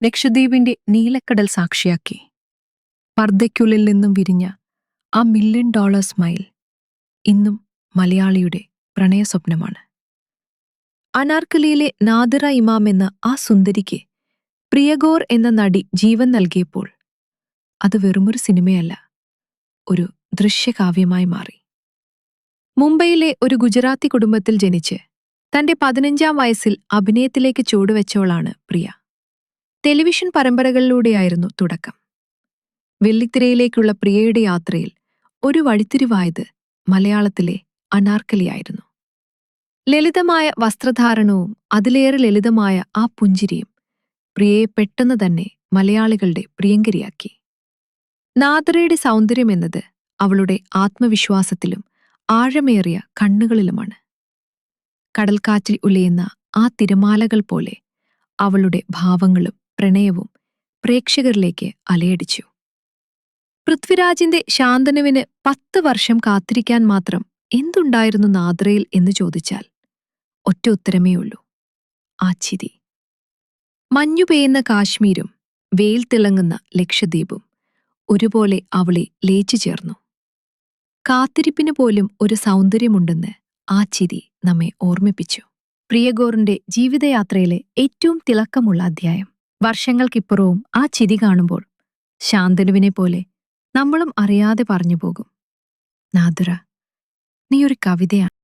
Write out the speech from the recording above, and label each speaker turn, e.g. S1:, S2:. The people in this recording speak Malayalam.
S1: ലക്ഷദ്വീപിന്റെ നീലക്കടൽ സാക്ഷിയാക്കി. പർദ്ദയ്ക്കുള്ളിൽ നിന്നും വിരിഞ്ഞ ആ $1,000,000 സ്മൈൽ ഇന്നും മലയാളിയുടെ പ്രണയസ്വപ്നമാണ്. അനാർക്കലിയിലെ നാദിറ ഇമാം എന്ന ആ സുന്ദരിക്ക് പ്രിയഗോർ എന്ന നടി ജീവൻ നൽകിയപ്പോൾ അത് വെറുമൊരു സിനിമയല്ല, ഒരു ദൃശ്യകാവ്യമായി മാറി. മുംബൈയിലെ ഒരു ഗുജറാത്തി കുടുംബത്തിൽ ജനിച്ച് തന്റെ 15-ാം വയസ്സിൽ അഭിനയത്തിലേക്ക് ചുവടുവെച്ചവളാണ് പ്രിയ. ടെലിവിഷൻ പരമ്പരകളിലൂടെയായിരുന്നു തുടക്കം. വെള്ളിത്തിരയിലേക്കുള്ള പ്രിയയുടെ യാത്രയിൽ ഒരു വഴിത്തിരിവായത് മലയാളത്തിലെ അനാർക്കലിയായിരുന്നു. ലളിതമായ വസ്ത്രധാരണവും അതിലേറെ ലളിതമായ ആ പുഞ്ചിരിയും പ്രിയയെ പെട്ടെന്ന് തന്നെ മലയാളികളുടെ പ്രിയങ്കരിയാക്കി. നാദിറയുടെ സൗന്ദര്യമെന്നത് അവളുടെ ആത്മവിശ്വാസത്തിലും ആഴമേറിയ കണ്ണുകളിലുമാണ്. കടൽക്കാറ്റിൽ ഉലയുന്ന ആ തിരമാലകൾ പോലെ അവളുടെ ഭാവങ്ങളും പ്രണയവും പ്രേക്ഷകരിലേക്ക് അലയടിച്ചു. പൃഥ്വിരാജിന്റെ ശാന്തനുവിന് 10 വർഷം കാത്തിരിക്കാൻ മാത്രം എന്തുണ്ടായിരുന്നു നാദിറയിൽ എന്ന് ചോദിച്ചാൽ ഒറ്റ ഉത്തരമേയുള്ളൂ: ആ ചിരി. മഞ്ഞു പെയ്യുന്ന കാശ്മീരും വെയിൽ തിളങ്ങുന്ന ലക്ഷദ്വീപും ഒരുപോലെ അവളെ ലയിച്ചു ചേർന്നു. കാത്തിരിപ്പിന് പോലും ഒരു സൗന്ദര്യമുണ്ടെന്ന് ആ ചിരി നമ്മെ ഓർമ്മിപ്പിച്ചു. പ്രിയഗോറിന്റെ ജീവിതയാത്രയിലെ ഏറ്റവും തിളക്കമുള്ള അധ്യായം. വർഷങ്ങൾക്കിപ്പുറവും ആ ചിരി കാണുമ്പോൾ ശാന്തനുവിനെ പോലെ നമ്മളും അറിയാതെ പറഞ്ഞു പോകും: നാദിറ, നീ ഒരു കവിതയാണ്.